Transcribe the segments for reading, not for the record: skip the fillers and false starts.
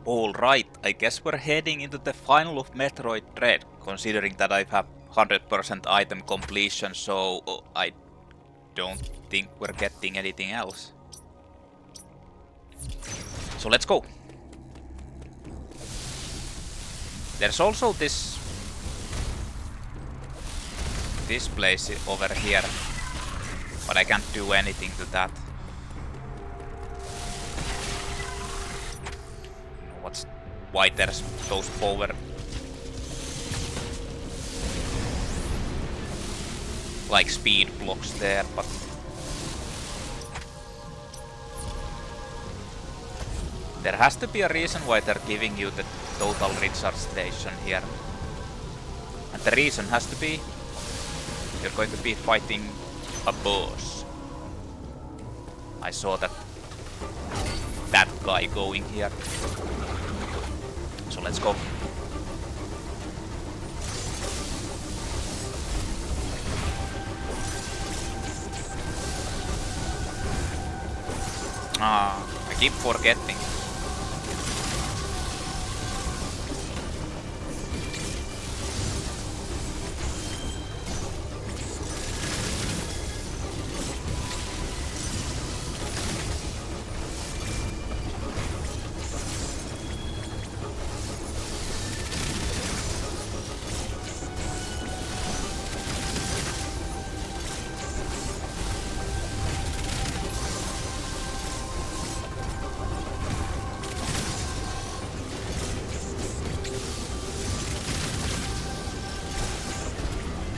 Alright, I guess we're heading into the final of Metroid Dread, considering that I have 100% item completion, so I don't think we're getting anything else. So let's go. There's also this place over here, but I can't do anything to that. Why there's those power like speed blocks there, but there has to be a reason why they're giving you the total recharge station here. And the reason has to be you're going to be fighting a boss. I saw that guy going here. So let's go. I keep forgetting.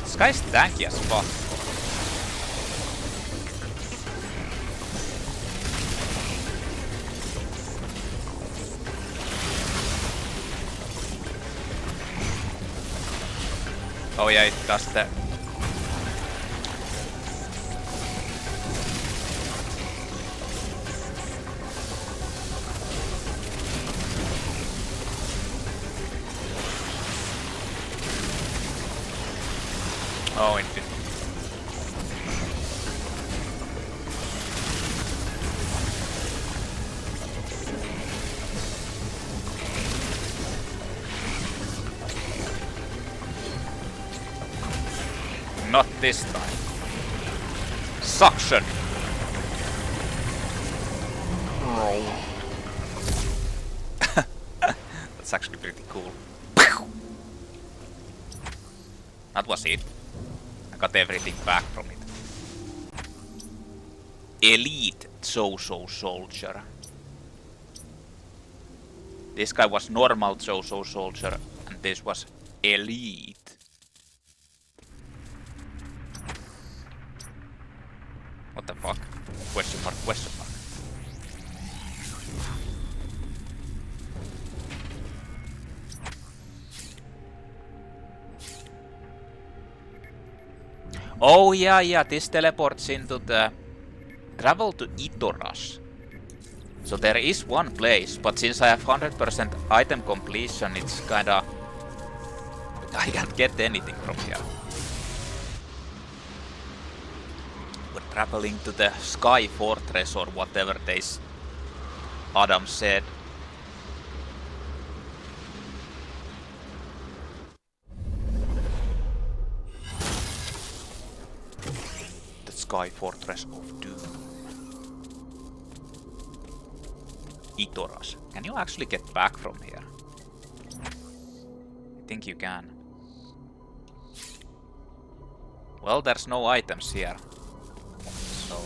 This guy's tanky as fuck. Oh yeah, it does that. Oh, it did. Not this time. Suction! That's actually pretty cool. That was it. I got everything back from it. Elite Chozo Soldier. This guy was normal Chozo Soldier, and this was Elite. What the fuck? Question mark, question mark. Oh yeah, this teleports into the travel to Itorash. So there is one place, but since I have 100% item completion, it's kinda... I can't get anything from here. We're traveling to the Sky Fortress or whatever Adam said. Sky Fortress of Doom. Itorash. Can you actually get back from here? I think you can. Well, there's no items here. So...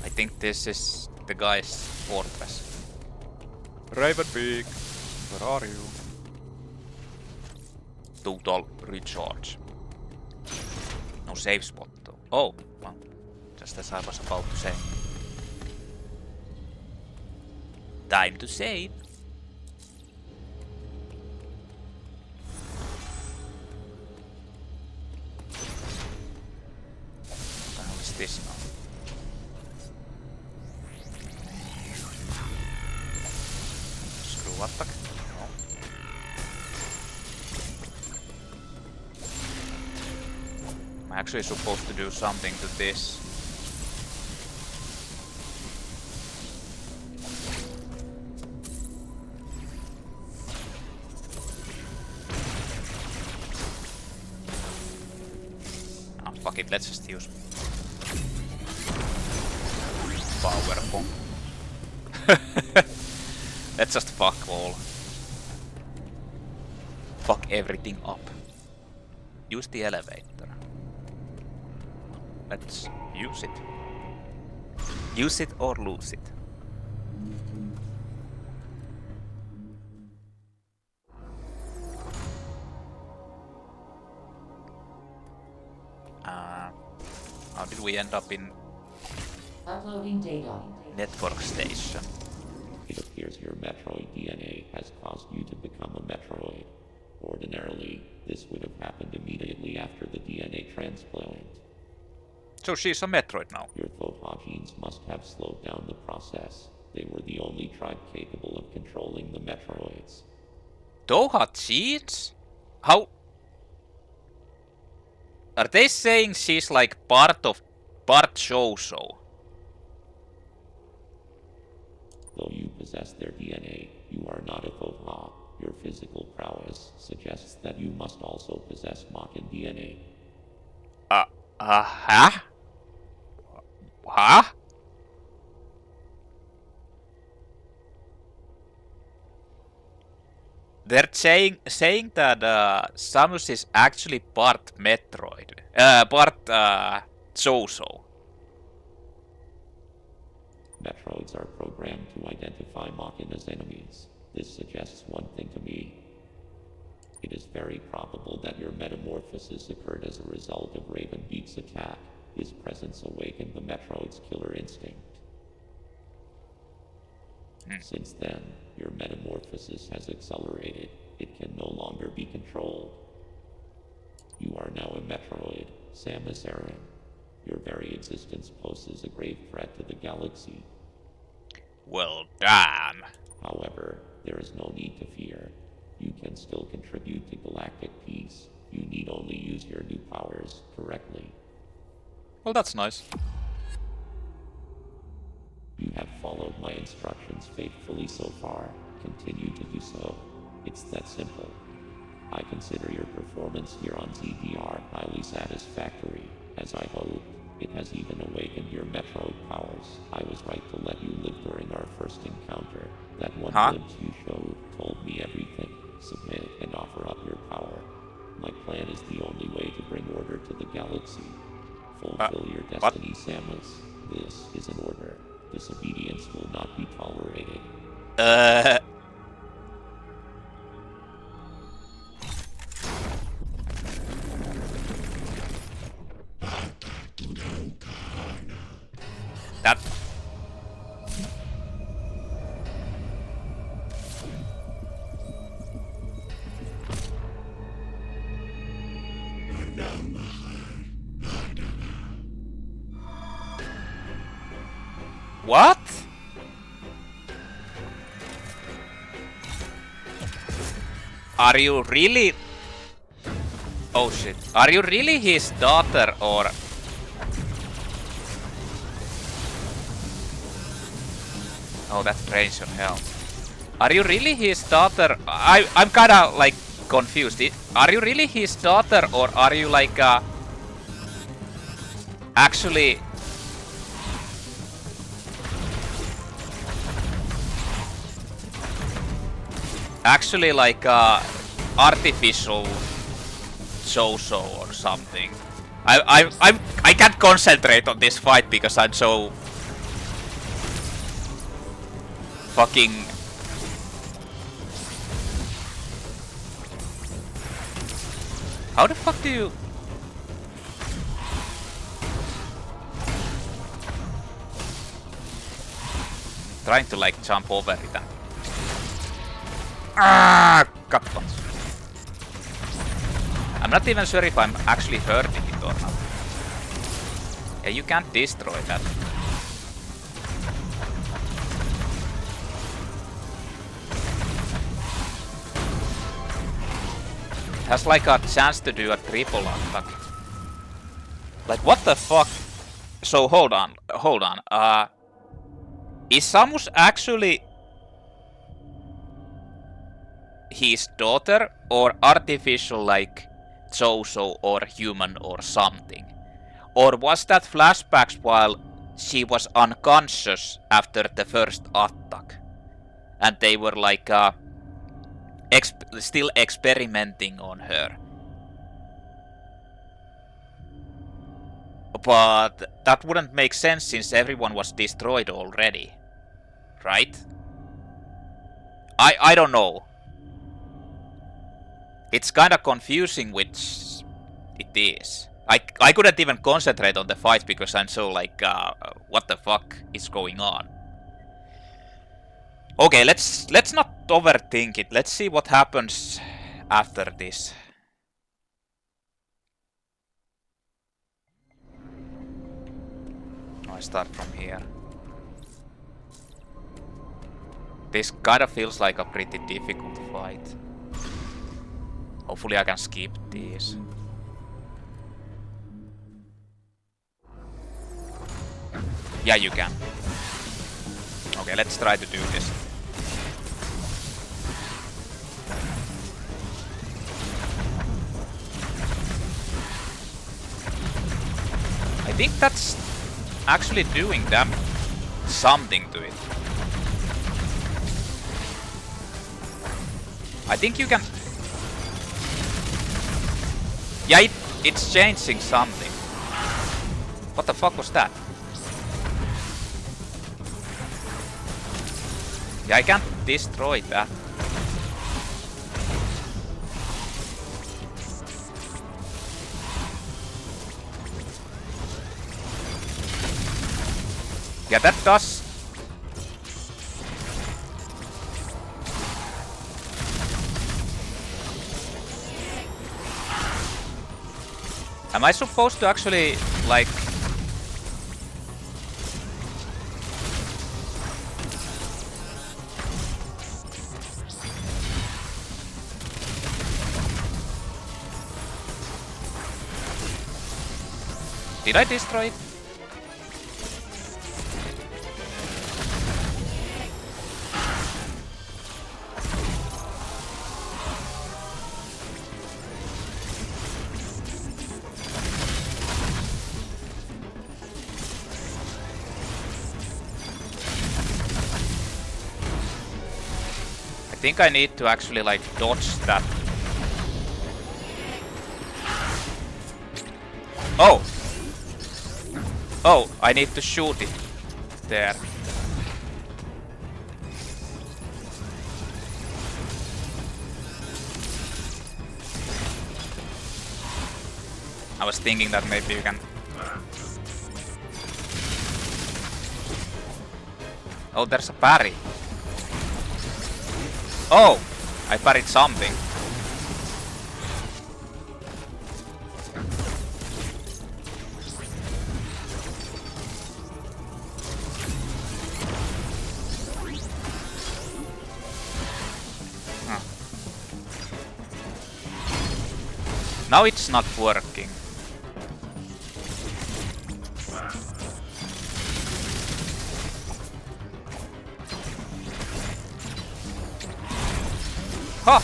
I think this is the guy's fortress. Raven Beak, where are you? Total recharge. No save spot though. Oh, well, just as I was about to say. Time to save. What the hell is this now? Full attack. No. I'm actually supposed to do something to this. Oh, fuck it, let's just use power bomb. Let's just fuck all. Fuck everything up. Use the elevator. Let's use it. Use it or lose it. How did we end up in Uploading data. network station? It appears your Metroid DNA has caused you to become a Metroid. Ordinarily, this would have happened immediately after the DNA transplant. So she's a Metroid now. Your Thoha genes must have slowed down the process. They were the only tribe capable of controlling the Metroids. Thoha cheats? How? Are they saying she's like part Chozo? Though you possess their DNA, you are not a Thoha. Your physical prowess suggests that you must also possess Makin DNA. Huh? Huh? They're saying that Samus is actually part Metroid. Part Chozo. Metroids are programmed to identify Makin as enemies. This suggests one thing to me. It is very probable that your metamorphosis occurred as a result of Raven Beak's attack. His presence awakened the Metroid's killer instinct. Since then, your metamorphosis has accelerated. It can no longer be controlled. You are now a Metroid, Samus Aran. Your very existence poses a grave threat to the galaxy. Well, damn. However, there is no need to fear. You can still contribute to galactic peace. You need only use your new powers correctly. Well, that's nice. You have followed my instructions faithfully so far. Continue to do so. It's that simple. I consider your performance here on ZDR highly satisfactory. As I hoped, it has even awakened your Metroid powers. I was right to let you live during our first encounter. That one glimpse you showed told me everything. Submit and offer up your power. My plan is the only way to bring order to the galaxy. Fulfill your destiny, Samus. This is an order. Disobedience will not be tolerated. That... What? Are you really... Oh shit. Are you really his daughter or... Oh, that drains your health. Are you really his daughter? I'm kinda like confused. Are you really his daughter or are you like actually... Actually like artificial Chozo or something. I can't concentrate on this fight because I'm so fucking... How the fuck do you... Trying to like jump over it and... Cut punch. I'm not even sure if I'm actually hurting it or not. Yeah, you can't destroy that. has like a chance to do a triple attack. Like what the fuck? So hold on. Is Samus actually his daughter or artificial like Chozo or human or something? Or was that flashbacks while she was unconscious after the first attack? And they were like still experimenting on her. But that wouldn't make sense since everyone was destroyed already. Right? I don't know. It's kinda confusing which it is. I couldn't even concentrate on the fight because I'm so like, what the fuck is going on? Okay, let's not overthink it. Let's see what happens after this. I start from here. This kinda feels like a pretty difficult fight. Hopefully I can skip these. Yeah, you can. Okay, let's try to do this. I think that's actually doing something to it. I think you can... Yeah, it's changing something. What the fuck was that? Yeah, I can't destroy that. Yeah, that does... Am I supposed to actually, like... Did I destroy it? I think I need to actually like dodge that. Oh! Oh, I need to shoot it there. I was thinking that maybe you can... Oh, there's a parry. Oh! I parried something. Huh. Now it's not working. Huh.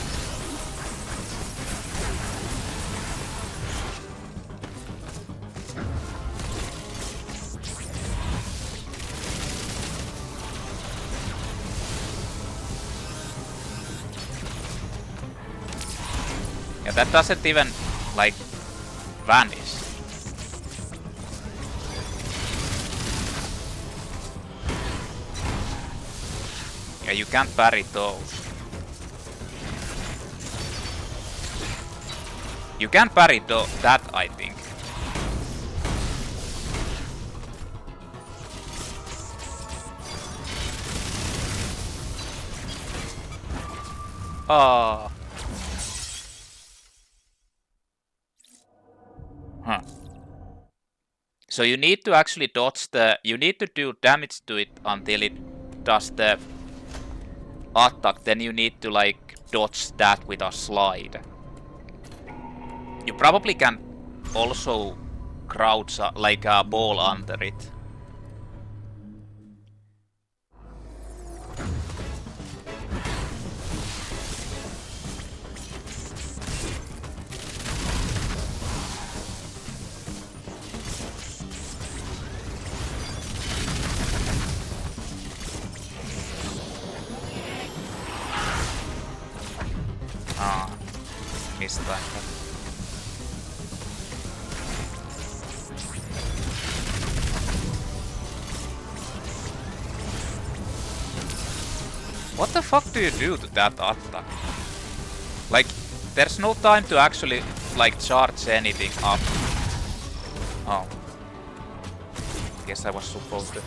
Yeah, that doesn't even, like, vanish. Yeah, you can't parry those. You can parry that, I think. Oh. Huh. So you need to actually dodge the... You need to do damage to it until it does the attack. Then you need to like dodge that with a slide. You probably can also crouch like a ball under it. Ah, missed that. What the fuck do you do to that attack? Like, there's no time to actually, like, charge anything up. Oh. Guess I was supposed to.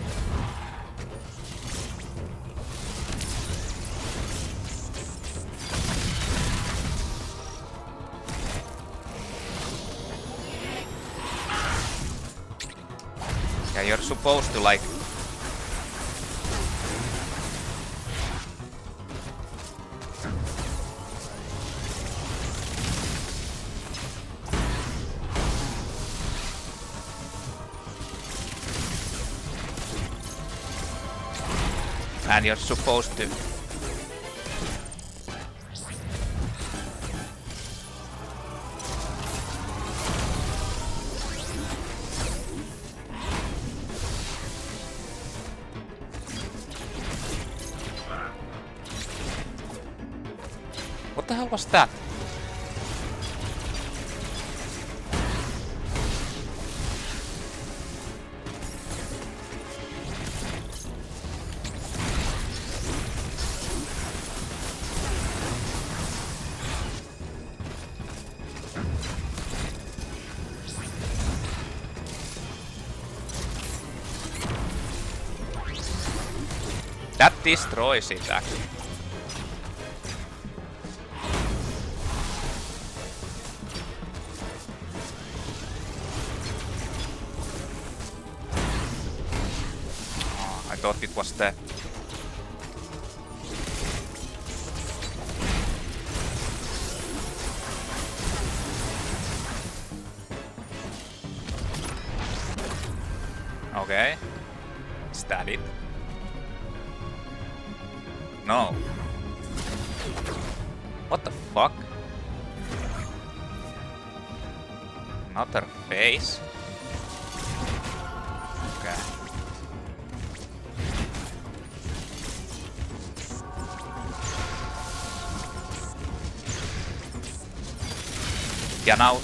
Yeah, you're supposed to, like... And you're supposed to... What the hell was that? That destroys it, actually. Oh, I thought it was that. Okay. Is that it? No. What the fuck? Another face? Okay. Yeah, now...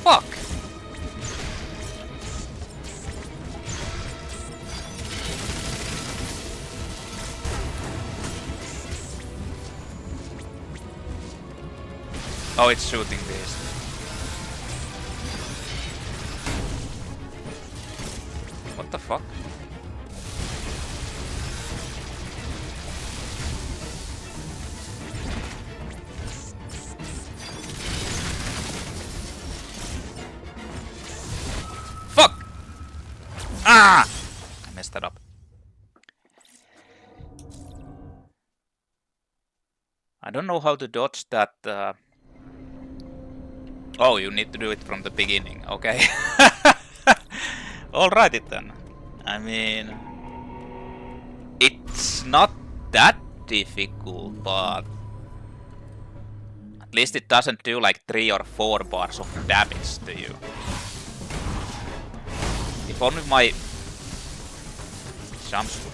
Fuck! Oh, it's shooting this. What the fuck? Fuck! Ah! I messed that up. I don't know how to dodge that. Oh, you need to do it from the beginning. Okay. Alrighty then. I mean, it's not that difficult, but at least it doesn't do like 3 or 4 bars of damage to you. If only my jumps would...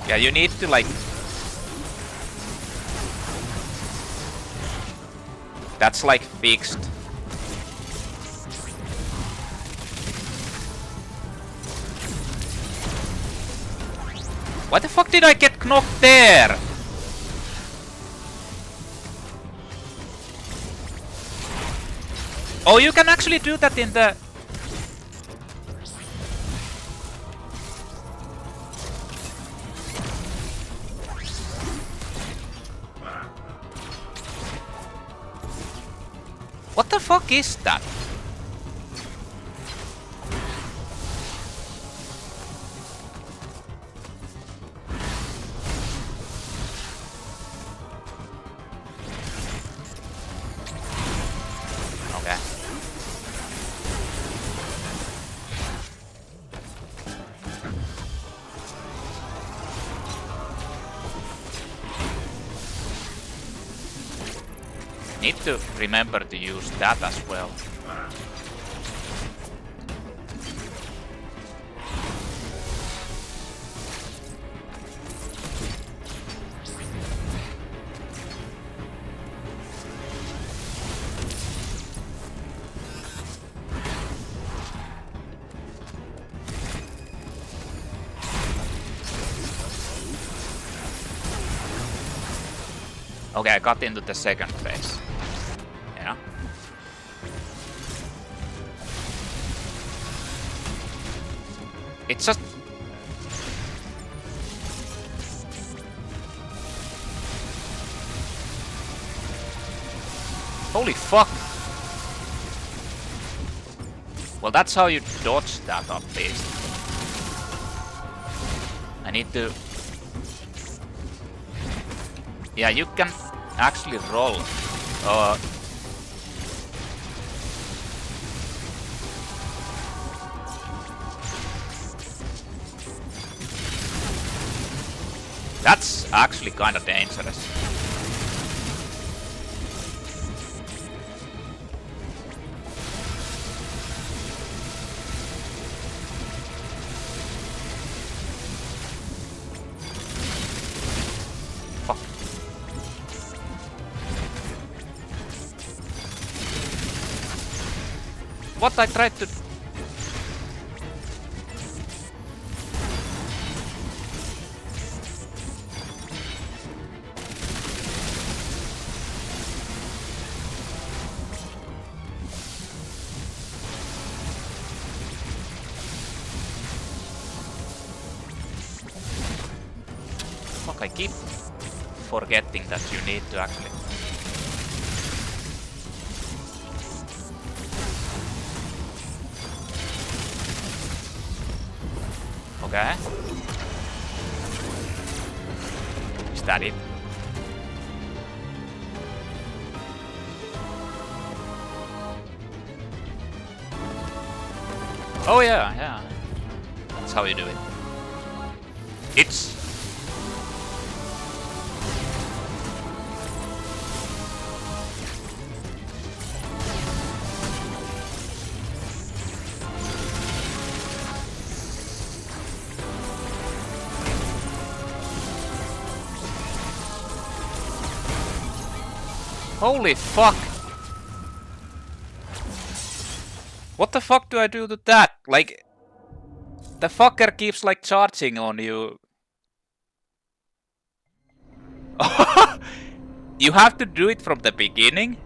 Yeah, you need to like... That's like fixed. Why the fuck did I get knocked there? Oh, you can actually do that in the... What the fuck is that? Okay. Need to remember to use that as well. Okay, I got into the second phase. Yeah. It's just... Holy fuck! Well, that's how you dodge that at least. I need to... Yeah, you can actually roll. That's actually kind of dangerous. Fuck. What I tried to... Fuck, I keep forgetting that you need to actually... Okay. Is that it? Oh yeah, yeah. That's how you do it. It's... Holy fuck! What the fuck do I do to that? Like, the fucker keeps like charging on you. You have to do it from the beginning?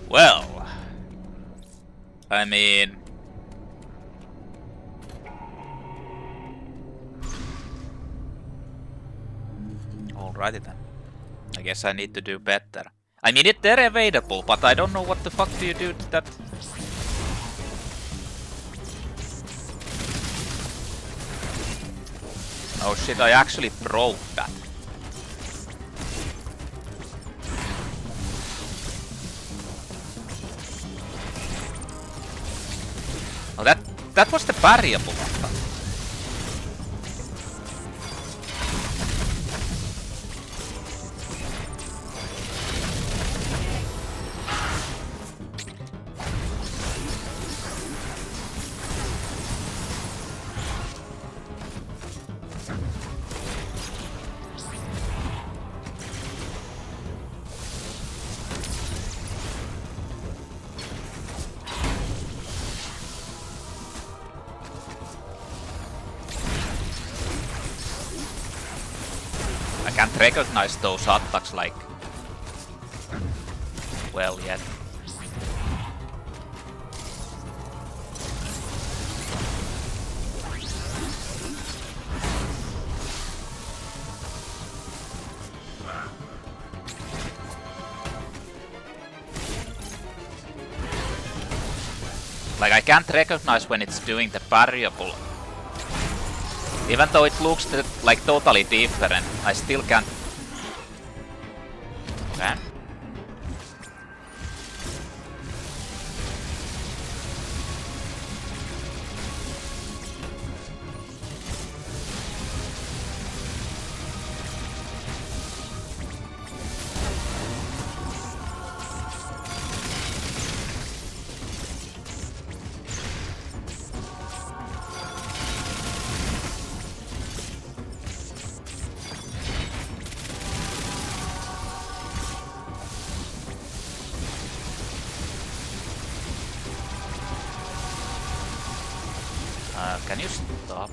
Well, I mean... Alrighty then. I guess I need to do better. I mean, they're available, but I don't know what the fuck do you do to that... Oh shit, I actually broke that. Oh, that was the variable one. can't recognize those attacks like well yet. Like I can't recognize when it's doing the variable. Even though it looks like totally different, I still can't. Okay. Can you stop?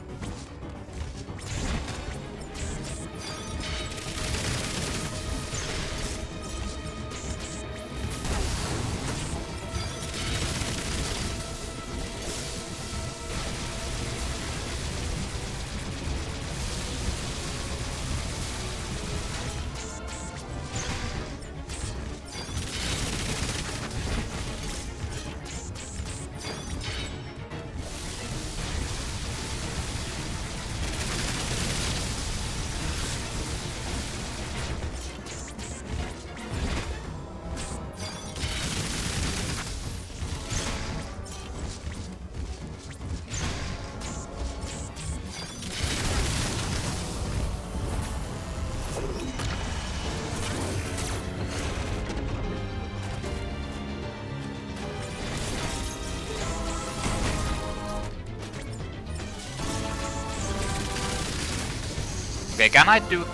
Okay, can I do...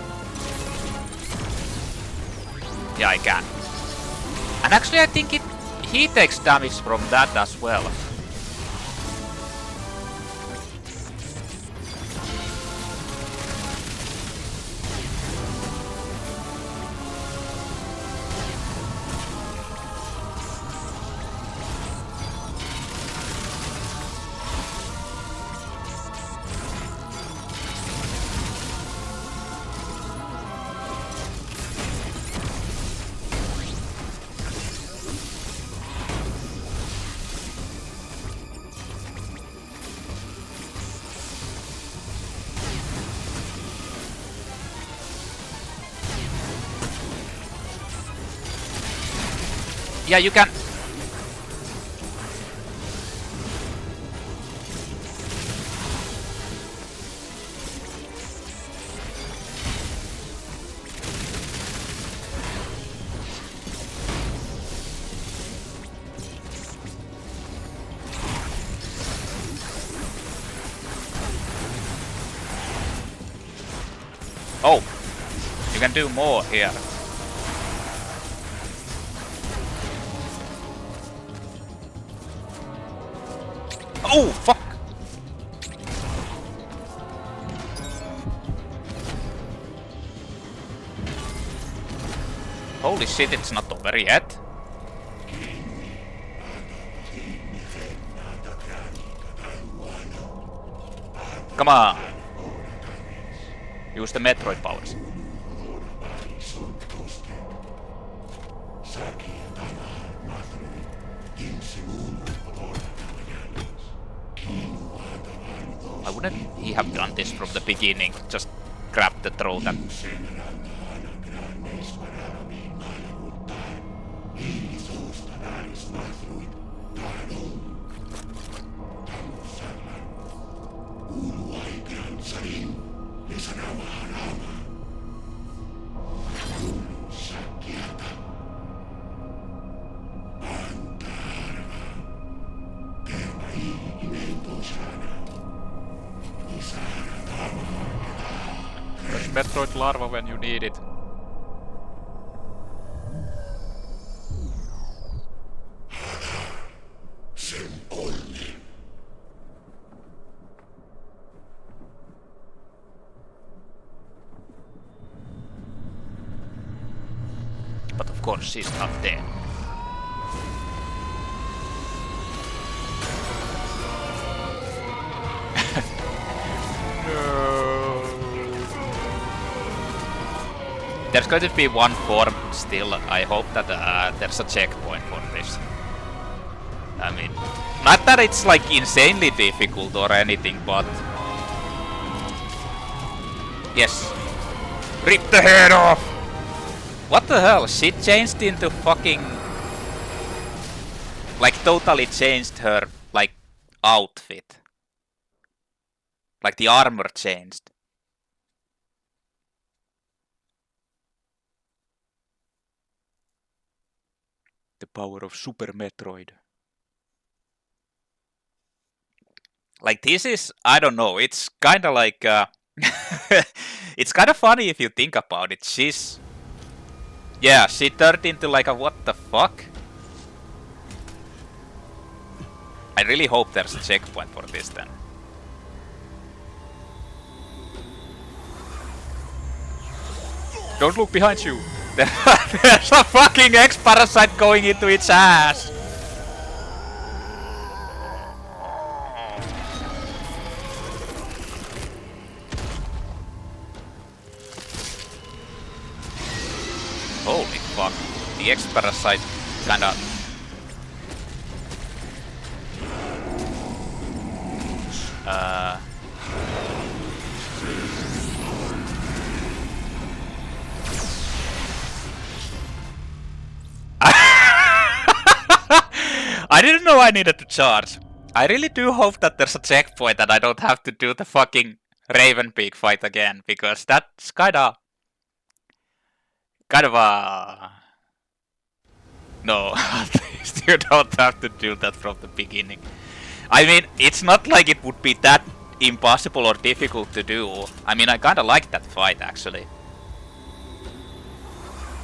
Yeah, I can. And actually I think he takes damage from that as well. Yeah, you can... Oh! You can do more here. Oh, fuck! Holy shit, it's not over yet. Come on! Use the Metroid powers. Why wouldn't he have done this from the beginning? Just grab the throat and... Metroid larva when you need it. Of course, she's not dead. No. There's going to be one form still. I hope that there's a checkpoint for this. I mean, not that it's like insanely difficult or anything, but yes. Rip the head off! What the hell? She changed into fucking... like totally changed her, like, outfit. Like the armor changed. The power of Super Metroid. Like this is, I don't know, it's kinda like... it's kinda funny if you think about it. She's... yeah, she turned into like a what the fuck? I really hope there's a checkpoint for this then. Don't look behind you! There's a fucking X-Parasite going into its ass! Holy fuck, the X-Parasite kinda... I didn't know I needed to charge. I really do hope that there's a checkpoint and I don't have to do the fucking Raven Beak fight again, because that's kind of a... no, at least you don't have to do that from the beginning. I mean, it's not like it would be that impossible or difficult to do. I mean, I kinda like that fight actually.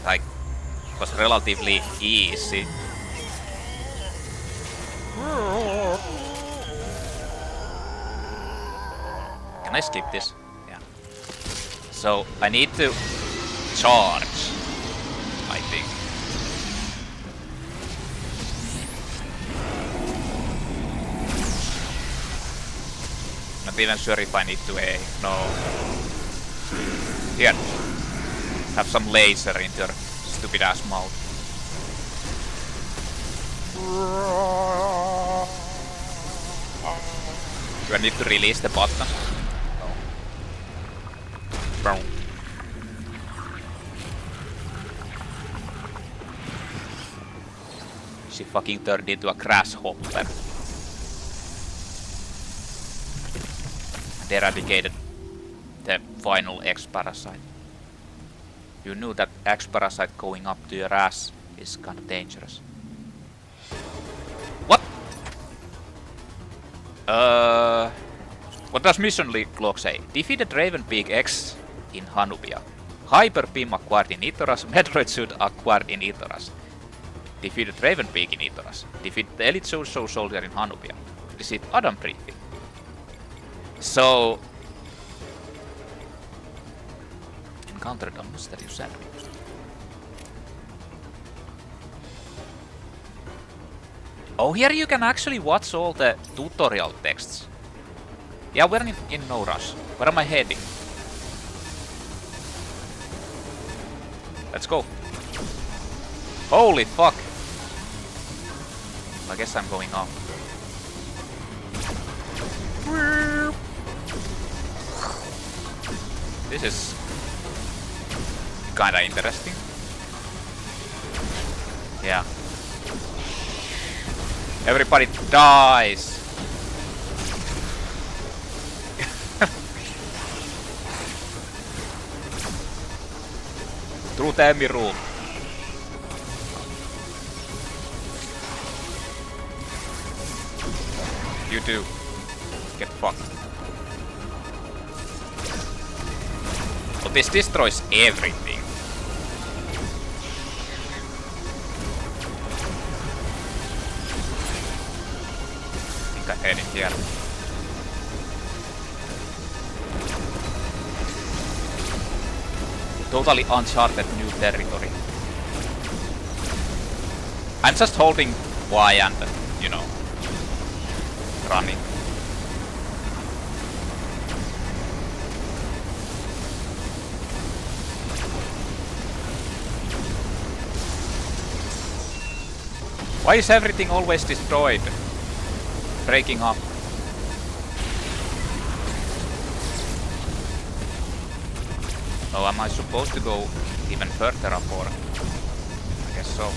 Like, it was relatively easy. Can I skip this? Yeah. So, I need to charge, I think. Not even sure if I need to A. No. Here. Have some laser in your stupid ass mouth. Do I need to release the button? No. She fucking turned into a grasshopper. And eradicated the final X-Parasite. You knew that X-Parasite going up to your ass is kinda dangerous. What? What does mission log say? Defeated Raven Beak X in Hanubia. Hyper Beam acquired in Itorash. Metroid Suit acquired in Itorash. Defeated Raven Beak in Itorash. Defeated the Elite Chozo soldier in Hanubia. Received Adam briefing. So... encountered a mysterious enemy. Oh, here you can actually watch all the tutorial texts. Yeah, we're in no rush. Where am I heading? Let's go. Holy fuck. I guess I'm going off. This is kinda interesting. Yeah. Everybody dies. Through the E.M.M.I room. You too. Get fucked. But this destroys everything. I think I head in here. Totally uncharted new territory. I'm just holding Y and, you know, running. Why is everything always destroyed? Breaking up. Oh, am I supposed to go even further up or? I guess so.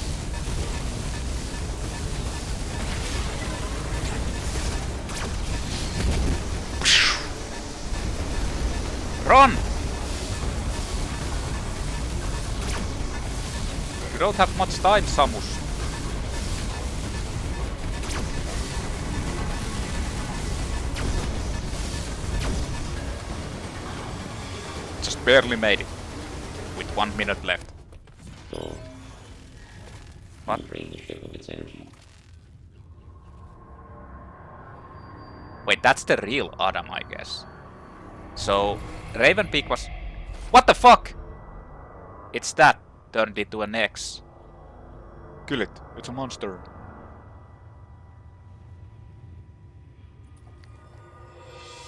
Run! You don't have much time, Samus. Just barely made it. With 1 minute left. So, What? drain the ship of its energy. Wait, that's the real Adam, I guess. So, Raven Beak was... What the fuck? It's that turned into an X. Kill it. It's a monster.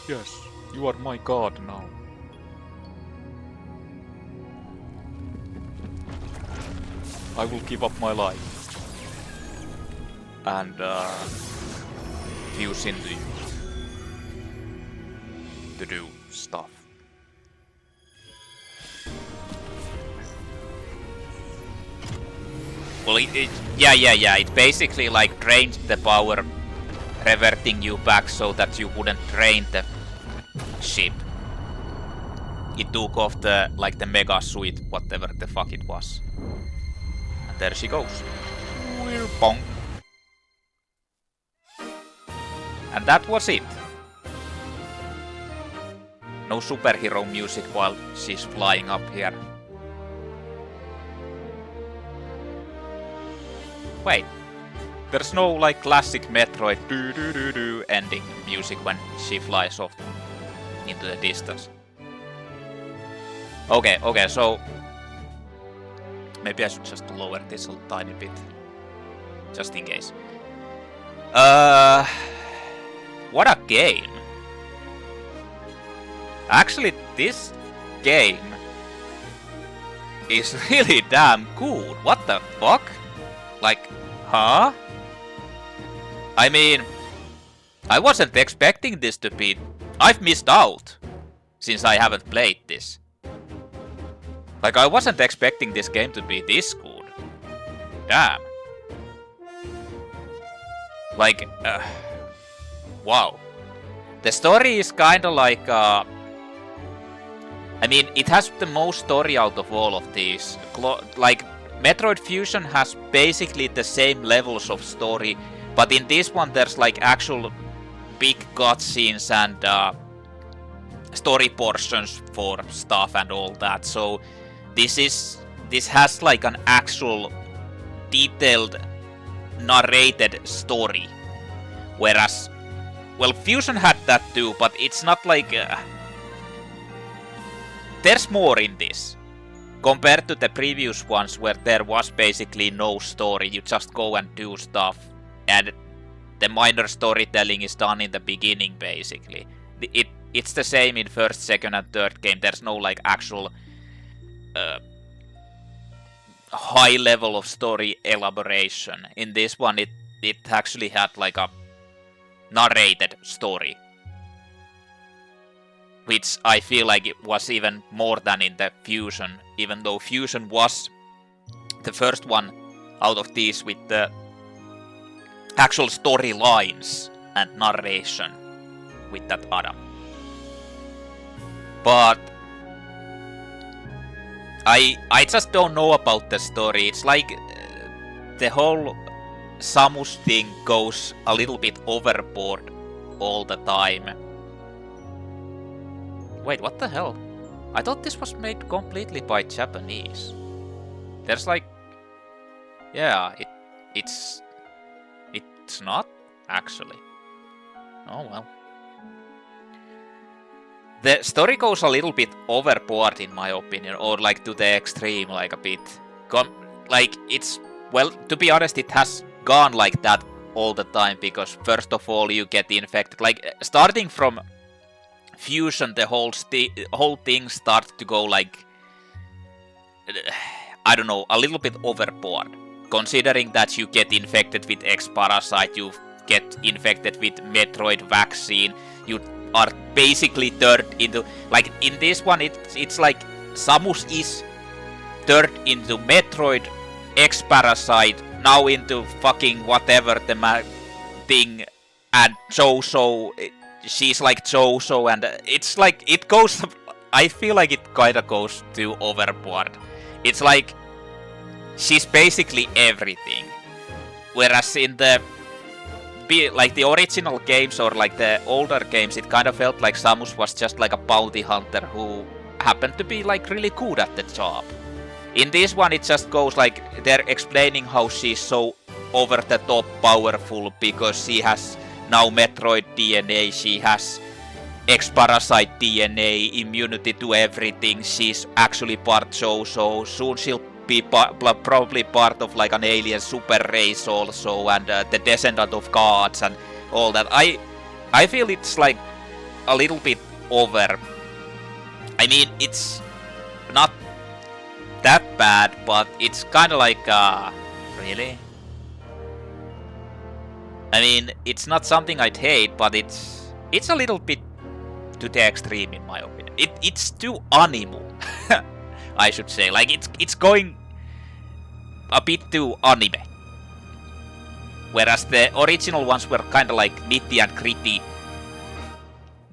Yes, you are my god now. I will give up my life. And, fuse into you. To do stuff. Well, yeah. It basically like drained the power, reverting you back so that you wouldn't drain the ship. It took off the like the mega suit, whatever the fuck it was. And there she goes. Bonk. And that was it. No superhero music while she's flying up here. Wait, there's no like classic Metroid do ending music when she flies off into the distance. Okay, so maybe I should just lower this a tiny bit, just in case. What a game! Actually, this game is really damn cool. What the fuck? Like, huh? I mean, I wasn't expecting this to be... I've missed out, since I haven't played this. Like, I wasn't expecting this game to be this good. Damn. Like, wow. The story is kinda like, I mean, it has the most story out of all of these. Like, Metroid Fusion has basically the same levels of story, but in this one there's like actual big cutscenes and story portions for stuff and all that. So this has like an actual detailed narrated story, whereas, well, Fusion had that too, but it's not like there's more in this. Compared to the previous ones where there was basically no story, you just go and do stuff, and the minor storytelling is done in the beginning basically. It's the same in first, second and third game. There's no like actual high level of story elaboration. In this one it actually had like a narrated story, which I feel like it was even more than in the Fusion, even though Fusion was the first one out of these with the actual storylines and narration with that Adam. But I just don't know about the story. It's like the whole Samus thing goes a little bit overboard all the time. Wait, what the hell? I thought this was made completely by Japanese. There's like... Yeah, it's not, actually. Oh well. The story goes a little bit overboard in my opinion, or like to the extreme, like a bit. Like, it's Well, to be honest, it has gone like that all the time, because first of all you get infected. Like, starting from Fusion, the whole thing starts to go like, I don't know, a little bit overboard. Considering that you get infected with X-Parasite, you get infected with Metroid vaccine, you are basically turned into, like in this one it's like Samus is turned into Metroid, X-Parasite, now into fucking whatever the thing, and Chozo, she's like Chozo, and it's like, it goes, I feel like it kinda goes too overboard. It's like, she's basically everything. Whereas in the original games, or like the older games, it kind of felt like Samus was just like a bounty hunter who happened to be like really good at the job. In this one it just goes like, they're explaining how she's so over the top powerful because she has now Metroid DNA, she has X-Parasite DNA, immunity to everything, she's actually part Chozo, soon she'll be probably part of like an alien super race also, and the descendant of gods and all that. I feel it's like a little bit over. I mean, it's not that bad, but it's kind of like, really? I mean, it's not something I'd hate, but it's a little bit to the extreme in my opinion. It's too animal, I should say. Like, it's going a bit too anime. Whereas the original ones were kind of like nitty and gritty,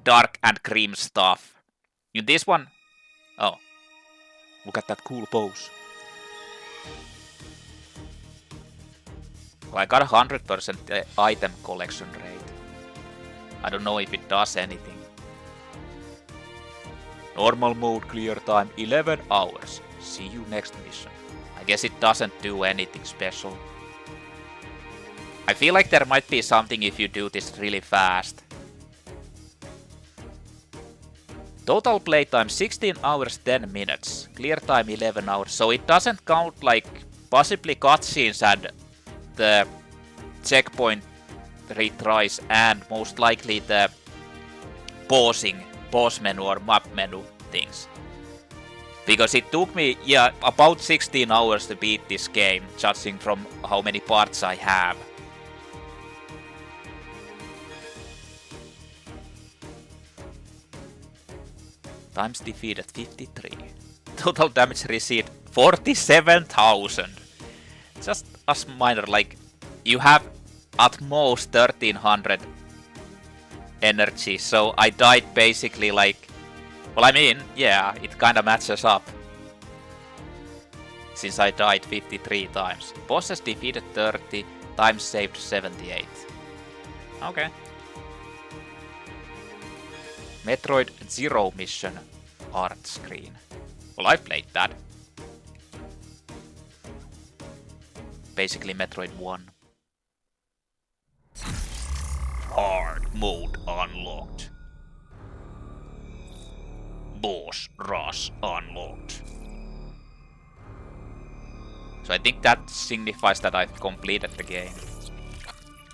dark and grim stuff. In this one, oh, look at that cool pose. Well, I got 100% item collection rate. I don't know if it does anything. Normal mode clear time 11 hours. See you next mission. I guess it doesn't do anything special. I feel like there might be something if you do this really fast. Total playtime 16 hours 10 minutes. Clear time 11 hours. So it doesn't count like possibly cutscenes and the checkpoint retries, and most likely the pausing, pause menu or map menu things. Because it took me, yeah, about 16 hours to beat this game, judging from how many parts I have. Times defeated 53. Total damage received 47,000. Just as minor, like, you have at most 1300 energy, so I died basically like, well, I mean, yeah, it kinda matches up. Since I died 53 times. Bosses defeated 30, times saved 78. Okay. Metroid Zero Mission art screen. Well, I've played that. Basically Metroid 1. Hard mode unlocked. Boss rush unlocked. So I think that signifies that I've completed the game.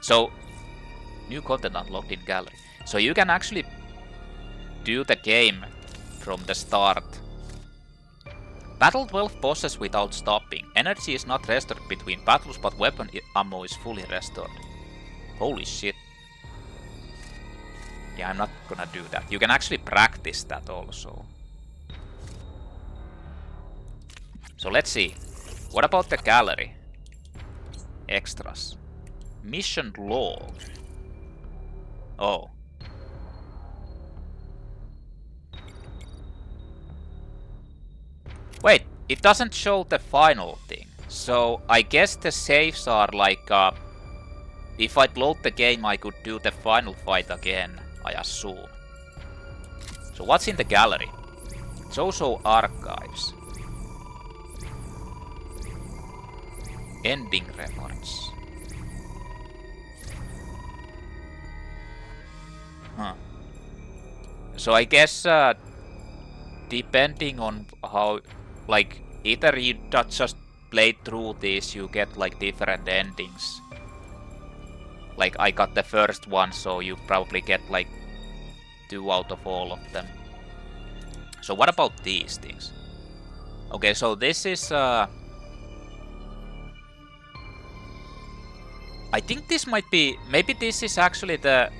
So, new content unlocked in gallery. So you can actually do the game from the start. Battle 12 bosses without stopping. Energy is not restored between battles, but weapon ammo is fully restored. Holy shit. Yeah, I'm not gonna do that. You can actually practice that also. So let's see. What about the gallery? Extras. Mission log. Oh. Wait, it doesn't show the final thing. So I guess the saves are like, if I'd load the game I could do the final fight again, I assume. So what's in the gallery? Chozo archives. Ending reports. Huh. So I guess depending on how, like, either you just played through these, you get like different endings. Like I got the first one, so you probably get like 2 out of all of them. So what about these things? Okay, so this is I think this might be, maybe this is actually the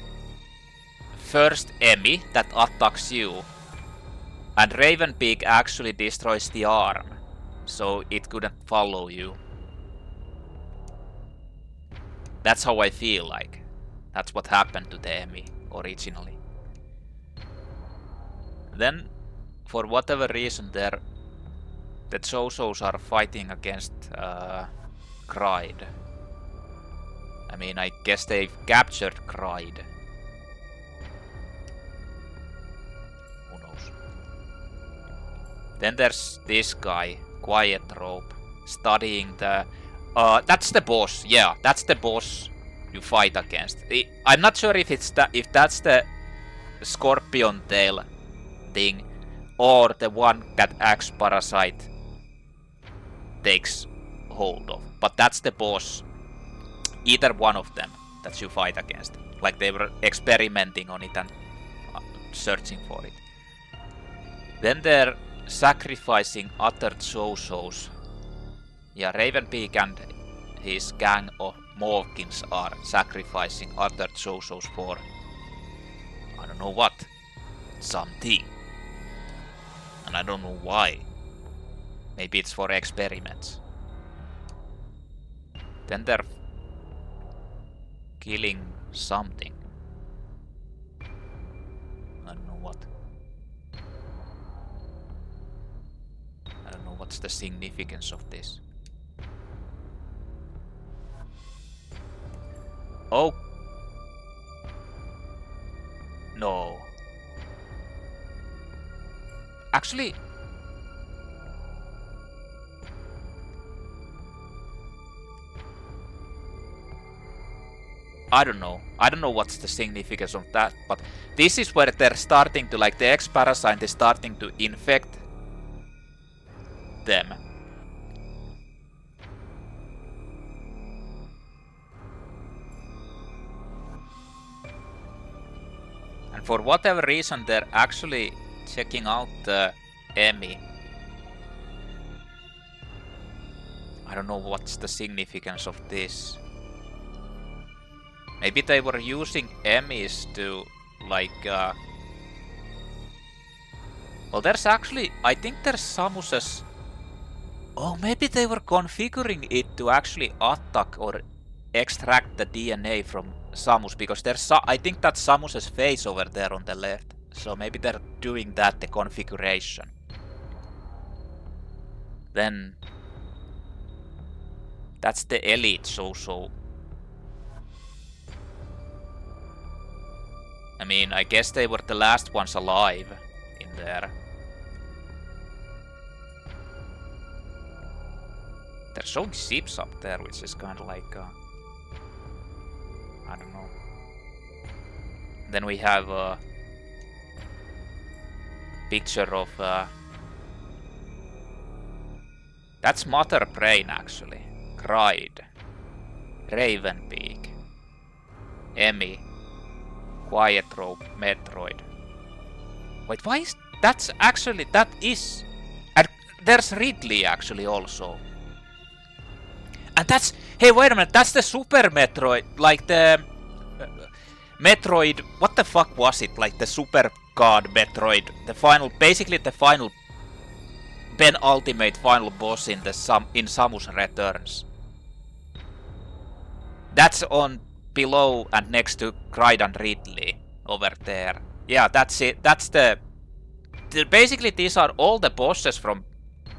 first E.M.M.I that attacks you. And Raven Beak actually destroys the arm, so it couldn't follow you. That's how I feel like. That's what happened to the E.M.M.I originally. Then, for whatever reason, the Chozos are fighting against Cried. I mean, I guess they've captured Cried. Who knows? Then there's this guy, Quiet Rope, studying the... that's the boss. Yeah, that's the boss you fight against. I'm not sure if it's if that's the scorpion tail thing or the one that Axe Parasite takes hold of. But that's the boss. Either one of them that you fight against. Like they were experimenting on it and searching for it. Then they're sacrificing other Chozos. Yeah, Raven Beak and his gang of Morkins are sacrificing other Chozos for... I don't know what. Something. And I don't know why. Maybe it's for experiments. Then they're killing something. I don't know what. I don't know what's the significance of this. Oh. No. Actually, I don't know. I don't know what's the significance of that, but this is where they're starting to, like, the X-Parasite is starting to infect them. And for whatever reason, they're actually checking out the E.M.M.I. I don't know what's the significance of this. Maybe they were using E.M.M.Is to, like, well, there's actually, I think there's Samus's... Oh, maybe they were configuring it to actually attack or extract the DNA from Samus, because there's, I think that's Samus's face over there on the left. So maybe they're doing that, the configuration. Then... That's the elite Chozo. I mean, I guess they were the last ones alive in there. They're showing ships up there, which is kind of like, I don't know. Then we have a picture of, that's Mother Brain actually. Cried. Raven Beak. E.M.M.I. Quiet Rope, Metroid. Wait, why is... That's actually... That is... And there's Ridley actually also. And that's... Hey, wait a minute. That's the Super Metroid. Like the... Metroid... What the fuck was it? Like the Super God Metroid. The final... Basically the final... penultimate final boss in the in Samus Returns. That's on... below and next to Cried and Ridley over there. Yeah, that's it. That's the basically these are all the bosses from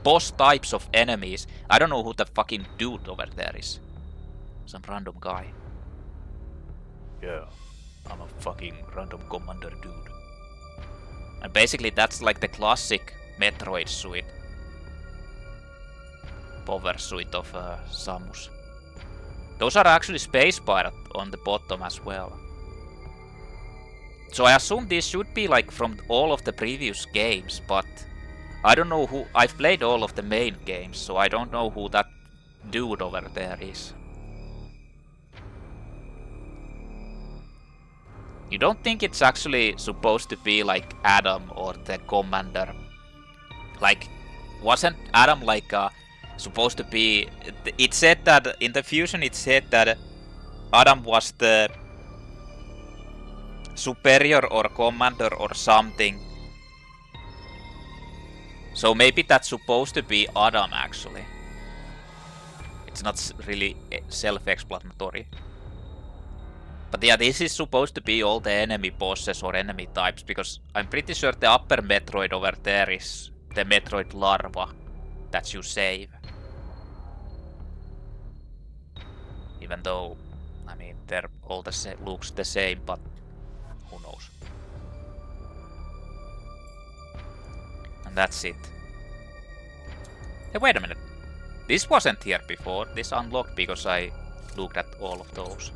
boss types of enemies. I don't know who the fucking dude over there is. Some random guy. Yeah, I'm a fucking random commander dude. And basically that's like the classic Metroid suite. Power suite of Samus. Those are actually Space Pirate on the bottom as well. So I assume these should be like from all of the previous games, but I don't know who... I've played all of the main games, so I don't know who that dude over there is. You don't think it's actually supposed to be like Adam or the commander? Like, wasn't Adam like supposed to be... It said that in the fusion it said that Adam was the superior or commander or something. So maybe that's supposed to be Adam actually. It's not really self-explanatory. But yeah, this is supposed to be all the enemy bosses or enemy types, because I'm pretty sure the upper Metroid over there is the Metroid larva that you save. Even though, I mean, they're all the same, looks the same, but who knows. And that's it. Hey, wait a minute. This wasn't here before. This unlocked because I looked at all of those.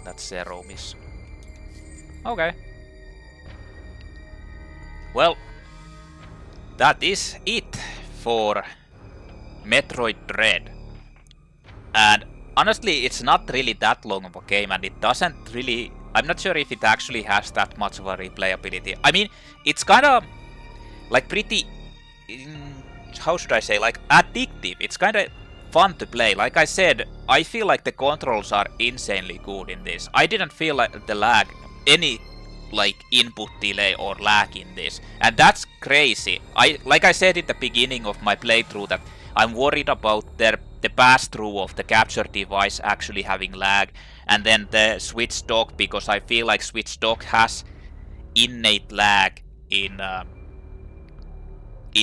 That's Zero Mission. Okay. Well, that is it for Metroid Dread. And honestly, it's not really that long of a game, and it doesn't really... I'm not sure if it actually has that much of a replayability. I mean, it's kind of like pretty... how should I say? Like addictive. It's kind of fun to play. Like I said, I feel like the controls are insanely good in this. I didn't feel like the lag, any like input delay or lag in this, and that's crazy. Like I said at the beginning of my playthrough that I'm worried about the pass-through of the capture device actually having lag, and then the Switch dock, because I feel like Switch dock has innate lag in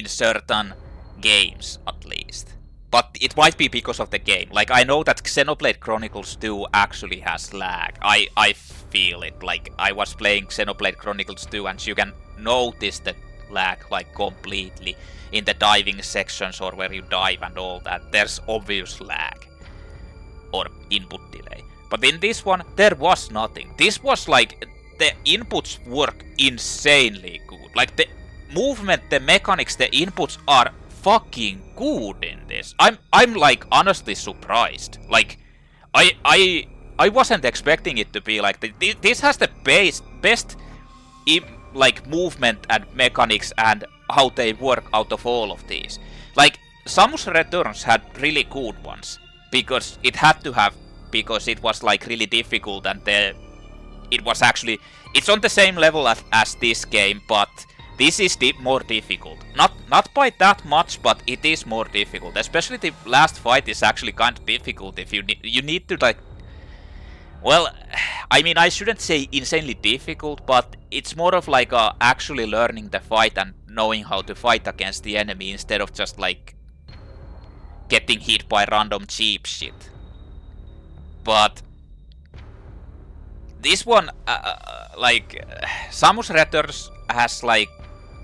certain games at least. But it might be because of the game. Like, I know that Xenoblade Chronicles 2 actually has lag. I feel it. Like, I was playing Xenoblade Chronicles 2 and you can notice the lag, like, completely. In the diving sections or where you dive and all that. There's obvious lag. Or input delay. But in this one, there was nothing. This was like, the inputs work insanely good. Like, the movement, the mechanics, the inputs are fucking good in this. I'm like honestly surprised. Like I wasn't expecting it to be like this has the best like movement and mechanics and how they work out of all of these. Like Samus Returns had really good ones because it had to have, because it was like really difficult, and it was actually, it's on the same level as this game, but this is more difficult. Not by that much, but it is more difficult. Especially the last fight is actually kind of difficult if you need to like... Well, I mean, I shouldn't say insanely difficult, but it's more of like actually learning the fight and knowing how to fight against the enemy instead of just like getting hit by random cheap shit. But this one, like Samus Returns has like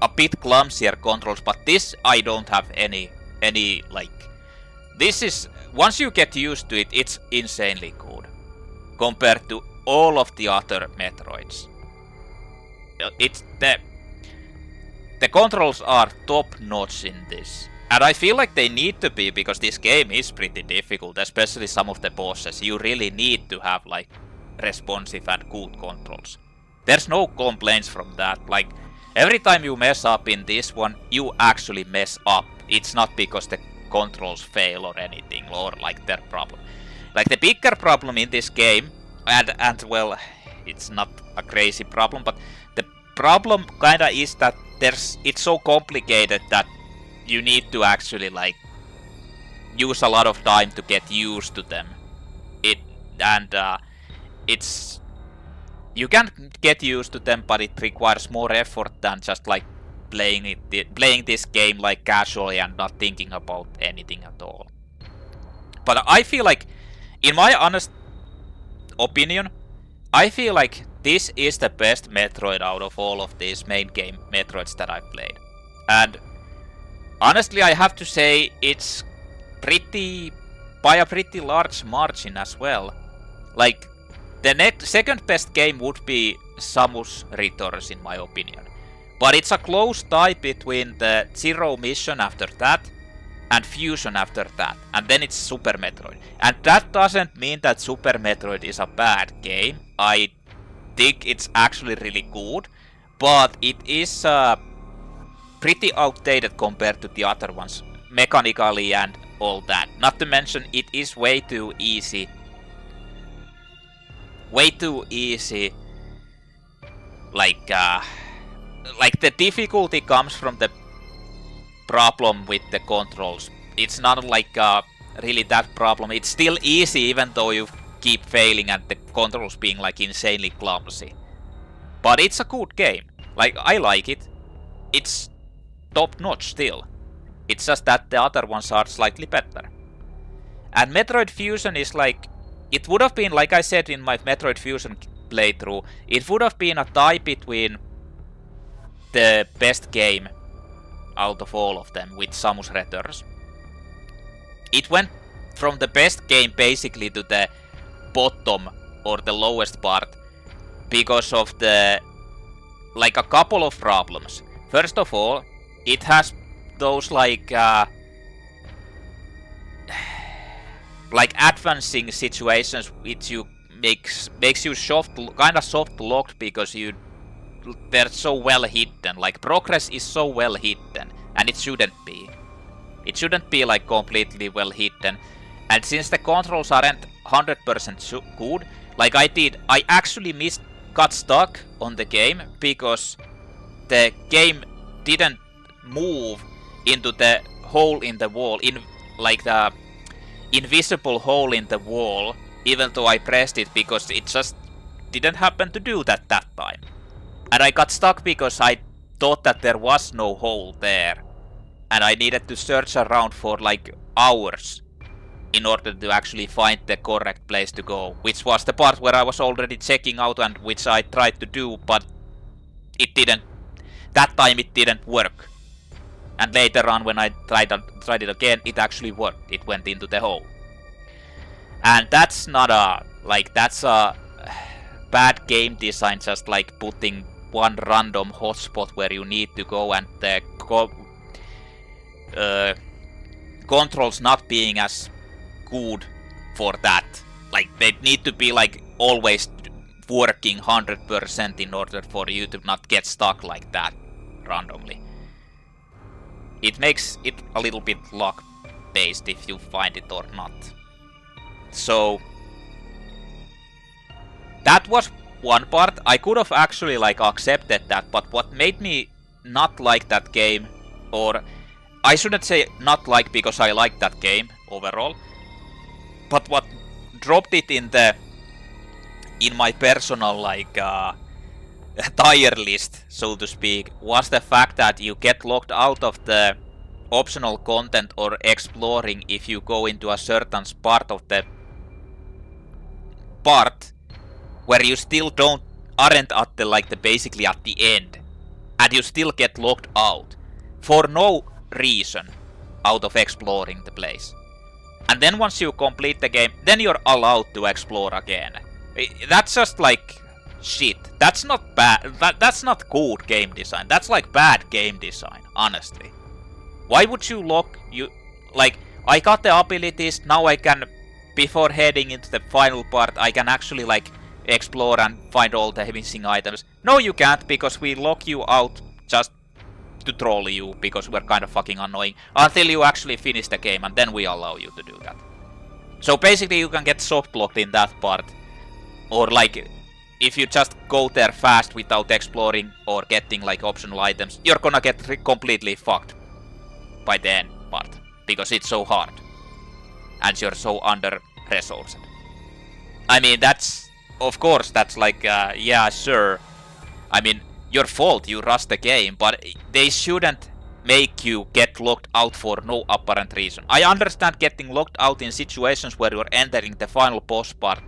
a bit clumsier controls, but this I don't have any like... This is, once you get used to it, it's insanely good compared to all of the other Metroids. It's the controls are top notch in this, and I feel like they need to be, because this game is pretty difficult, especially some of the bosses. You really need to have like responsive and good controls. There's no complaints from that. Like, every time you mess up in this one, you actually mess up. It's not because the controls fail or anything, or like their problem. Like, the bigger problem in this game, and well, it's not a crazy problem, but the problem kinda is that it's so complicated that you need to actually like use a lot of time to get used to them. It's... You can get used to them, but it requires more effort than just like playing this game like casually and not thinking about anything at all. But I feel like, in my honest opinion, I feel like this is the best Metroid out of all of these main game Metroids that I've played. And honestly, I have to say it's by a pretty large margin as well. Like, the second best game would be Samus Returns, in my opinion. But it's a close tie between the Zero Mission after that and Fusion after that. And then it's Super Metroid. And that doesn't mean that Super Metroid is a bad game. I think it's actually really good. But it is pretty outdated compared to the other ones. Mechanically and all that. Not to mention it is way too easy. Way too easy. Like the difficulty comes from the problem with the controls. It's not like really that problem. It's still easy even though you keep failing and the controls being like insanely clumsy. But it's a good game. Like, I like it. It's top notch still. It's just that the other ones are slightly better. And Metroid Fusion is like, it would have been, like I said in my Metroid Fusion playthrough, it would have been a tie between the best game out of all of them with Samus Returns. It went from the best game basically to the bottom or the lowest part because of the like a couple of problems. First of all, it has those like advancing situations which you makes you kind of soft locked because they're so well hidden. Like, progress is so well hidden, and it shouldn't be. It shouldn't be like completely well hidden. And since the controls aren't 100% good, like I actually got stuck on the game because the game didn't move into the hole in the wall, in like the invisible hole in the wall, even though I pressed it, because it just didn't happen to do that time. And I got stuck because I thought that there was no hole there. And I needed to search around for like hours in order to actually find the correct place to go. Which was the part where I was already checking out and which I tried to do, but it didn't. That time it didn't work. And later on when I tried it again, it actually worked. It went into the hole. And that's not that's a bad game design, just like putting one random hotspot where you need to go and the controls not being as good for that. Like, they need to be like always working 100% in order for you to not get stuck like that randomly. It makes it a little bit luck based if you find it or not. So that was one part. I could have actually like accepted that, but what made me not like that game, or I shouldn't say not like because I liked that game overall, but what dropped it in my personal like tier list, so to speak, was the fact that you get locked out of the optional content or exploring if you go into a certain part of the part where you still aren't at the basically at the end, and you still get locked out for no reason out of exploring the place. And then once you complete the game, then you're allowed to explore again. That's just like shit. That's not bad. That's not good game design. That's like bad game design, honestly. Why would you lock you like I got the abilities, now I can, before heading into the final part, I can actually like explore and find all the missing items. No, you can't, because we lock you out just to troll you, because we're kind of fucking annoying, until you actually finish the game, and then we allow you to do that. So basically you can get soft locked in that part, or like if you just go there fast without exploring or getting like optional items, you're gonna get completely fucked by the end part, because it's so hard and you're so under resourced. I mean, that's, of course, that's like yeah, sure, I mean, your fault, you rushed the game, but they shouldn't make you get locked out for no apparent reason. I understand getting locked out in situations where you're entering the final boss part,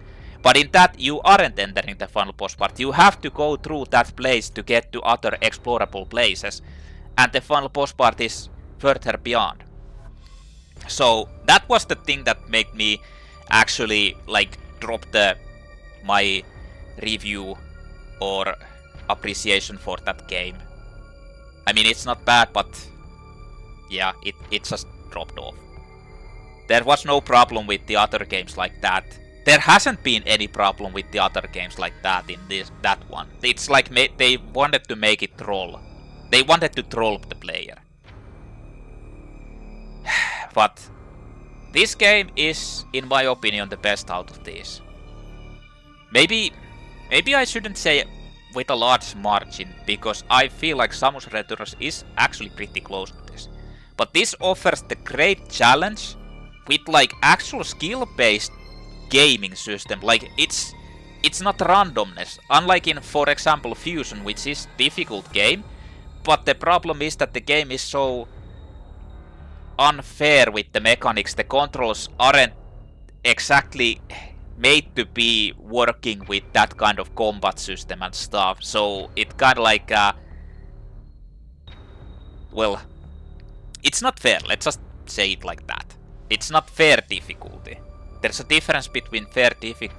but in that you aren't entering the final boss part. You have to go through that place to get to other explorable places, and the final boss part is further beyond. So that was the thing that made me actually like drop my review or appreciation for that game I mean, it's not bad, but yeah, it just dropped off. There was no problem with the other games like that. There hasn't been any problem with the other games like that in that one. It's like they wanted to make it troll. They wanted to troll the player. But this game is, in my opinion, the best out of these. Maybe I shouldn't say with a large margin, because I feel like Samus Returns is actually pretty close to this. But this offers the great challenge with like actual skill-based gaming system. Like it's not randomness, unlike in, for example, Fusion, which is difficult game. But the problem is that the game is so unfair with the mechanics. The controls aren't exactly made to be working with that kind of combat system and stuff. So it kind of like well, it's not fair. Let's just say it like that. It's not fair difficulty. There's a difference between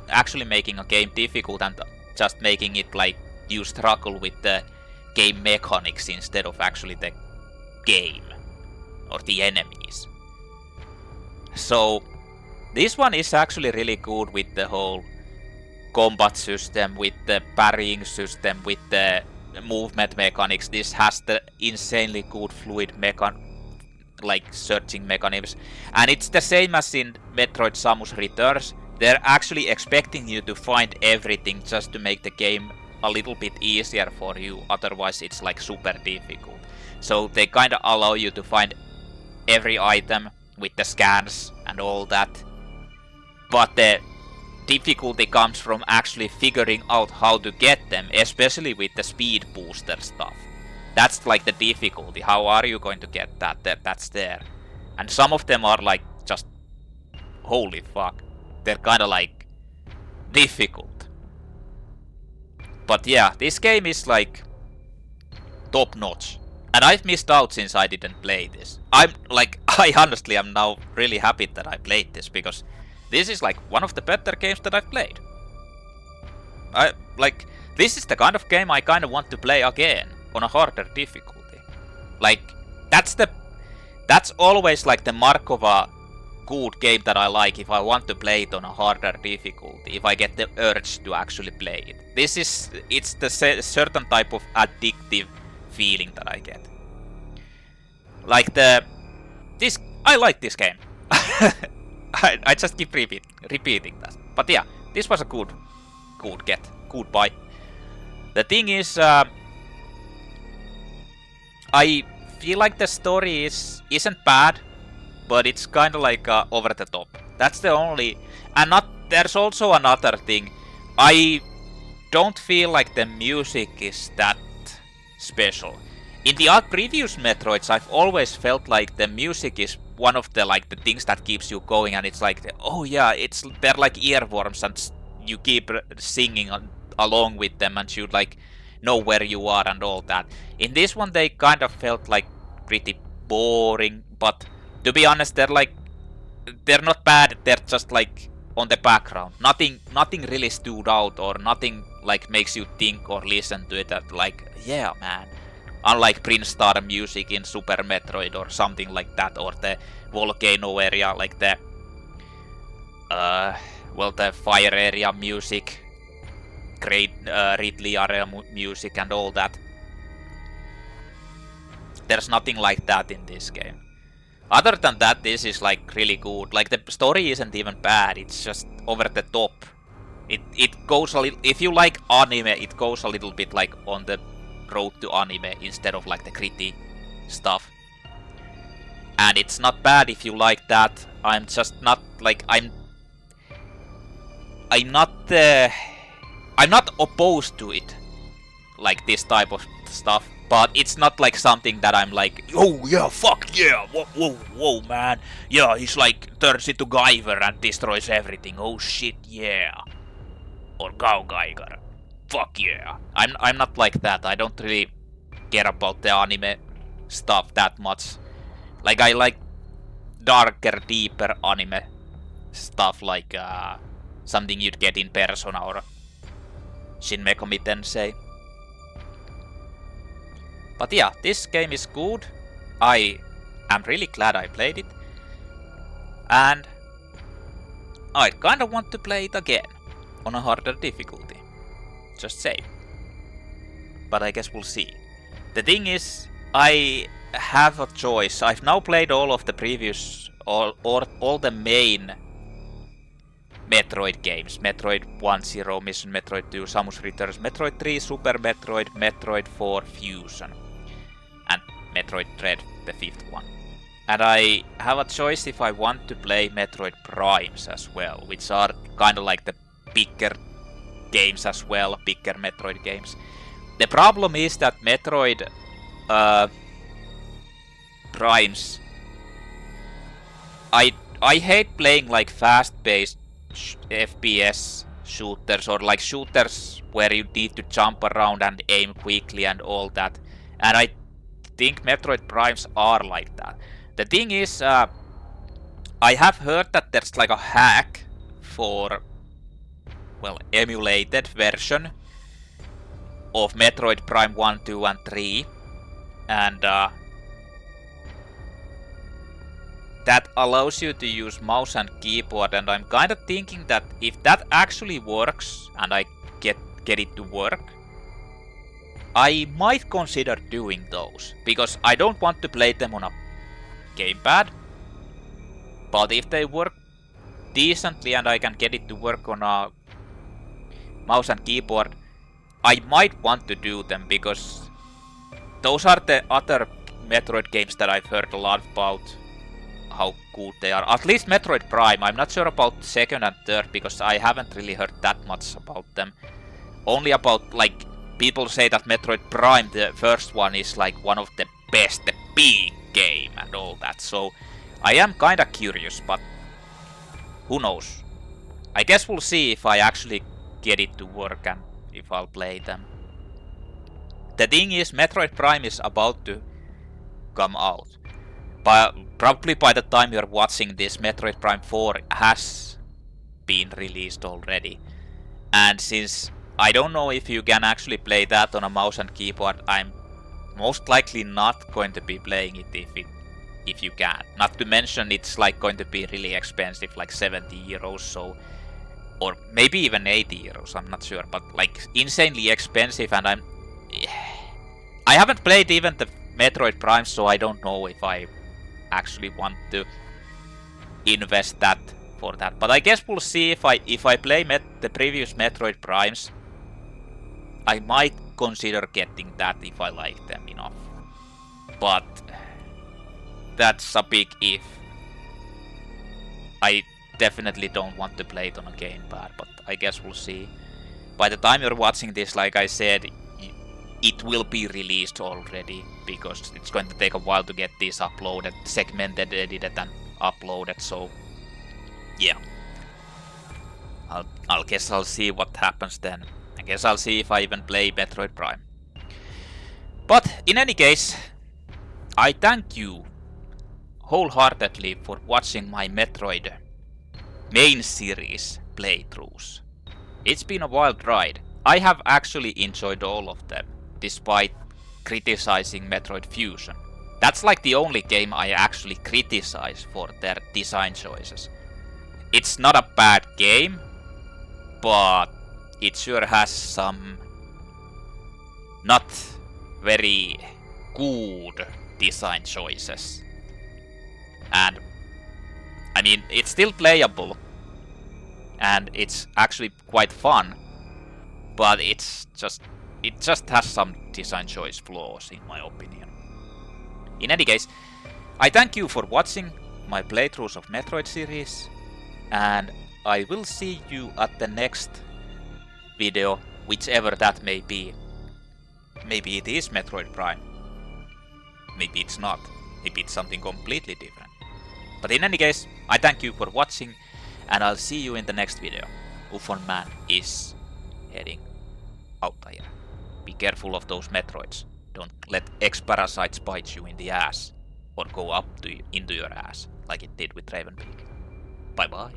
actually making a game difficult and just making it like you struggle with the game mechanics instead of actually the game or the enemies. So this one is actually really good with the whole combat system, with the parrying system, with the movement mechanics. This has the insanely good fluid like searching mechanisms, and it's the same as in Metroid Samus Returns. They're actually expecting you to find everything just to make the game a little bit easier for you, otherwise it's like super difficult. So they kind of allow you to find every item with the scans and all that, but the difficulty comes from actually figuring out how to get them, especially with the speed booster stuff. That's like the difficulty. How are you going to get that? That's there. And some of them are like just holy fuck. They're kind of like difficult. But yeah, this game is like top notch. And I've missed out since I didn't play this. I honestly am now really happy that I played this, because this is like one of the better games that I've played. This is the kind of game I kind of want to play again on a harder difficulty. Like that's always like the mark of a good game that I like, if I want to play it on a harder difficulty, if I get the urge to actually play it. It's the certain type of addictive feeling that I get. Like I like this game. I just keep repeating that. But yeah, this was a good buy. The thing is, I feel like the story isn't bad, but it's kind of like over the top. That's the only, and there's also another thing. I don't feel like the music is that special. In the previous Metroids, I've always felt like the music is one of the the things that keeps you going, and it's like, oh yeah, they're like earworms, and you keep singing along with them, and you like know where you are and all that. In this one, they kind of felt like pretty boring, but to be honest, they're not bad. They're just like on the background. Nothing really stood out, or nothing like makes you think or listen to it. That like, yeah, man. Unlike Prince Star music in Super Metroid or something like that, or the volcano area, like the fire area music, great Ridley area music and all that. There's nothing like that in this game. Other than that, this is like really good. Like the story isn't even bad. It's just over the top. It goes a little. If you like anime, it goes a little bit like on the road to anime instead of like the gritty stuff. And it's not bad if you like that. I'm just not like I'm not opposed to it, like this type of stuff. But it's not like something that I'm like, oh yeah, fuck yeah, whoa man, yeah, he's like turns into Guyver and destroys everything. Oh shit, yeah, or Gao Geiger. Fuck yeah. I'm not like that. I don't really care about the anime stuff that much. Like I like darker, deeper anime stuff, like something you'd get in Persona or Shin Megami Tensei. But yeah, this game is good. I am really glad I played it. And I kinda want to play it again on a harder difficulty. Just say. But I guess we'll see. The thing is, I have a choice. I've now played all of the previous, all the main Metroid games. Metroid 1 Zero Mission, Metroid 2 Samus Returns, Metroid 3 Super Metroid, Metroid 4 Fusion, and Metroid Dread, the 5th one. And I have a choice if I want to play Metroid Primes as well, which are kind of like the bigger games as well, bigger Metroid games. The problem is that Metroid Primes, I hate playing like fast-paced FPS shooters, or like shooters where you need to jump around and aim quickly and all that. And I think Metroid Primes are like that. The thing is, I have heard that there's like a hack for, well, emulated version of Metroid Prime 1, 2, and 3. And that allows you to use mouse and keyboard, and I'm kind of thinking that if that actually works and I get it to work, I might consider doing those, because I don't want to play them on a gamepad. But if they work decently and I can get it to work on a mouse and keyboard, I might want to do them, because those are the other Metroid games that I've heard a lot about how good they are. At least Metroid Prime. I'm not sure about second and third, because I haven't really heard that much about them. Only about, like, people say that Metroid Prime, the first one, is like one of the best, the big game and all that. So I am kinda curious, but who knows? I guess we'll see if I actually get it to work and if I'll play them. The thing is, Metroid Prime is about to come out. Probably by the time you're watching this, Metroid Prime 4 has been released already. And since I don't know if you can actually play that on a mouse and keyboard, I'm most likely not going to be playing it if you can. Not to mention it's like going to be really expensive, like 70 euros, so, or maybe even 80 euros, I'm not sure, but like insanely expensive. And I haven't played even the Metroid Prime, so I don't know if I actually want to invest that for that. But I guess we'll see. If I play the previous Metroid Primes, I might consider getting that if I like them enough. But that's a big if. I definitely don't want to play it on a gamepad, but I guess we'll see. By the time you're watching this, like I said, it will be released already, because it's going to take a while to get these uploaded, segmented, edited, and uploaded. So yeah, I'll guess I'll see what happens then. I guess I'll see if I even play Metroid Prime. But in any case, I thank you wholeheartedly for watching my Metroid main series playthroughs. It's been a wild ride. I have actually enjoyed all of them, despite criticizing Metroid Fusion. That's like the only game I actually criticize for their design choices. It's not a bad game, but it sure has some not very good design choices. And I mean, it's still playable and it's actually quite fun, but it just has some design choice flaws in my opinion. In any case, I thank you for watching my playthroughs of Metroid series, and I will see you at the next video, whichever that may be. Maybe it is Metroid Prime. Maybe it's not. Maybe it's something completely different. But in any case, I thank you for watching, and I'll see you in the next video. UFONman is heading out here. Be careful of those Metroids. Don't let X-parasites bite you in the ass, or go up into your ass, like it did with Raven Beak. Bye bye.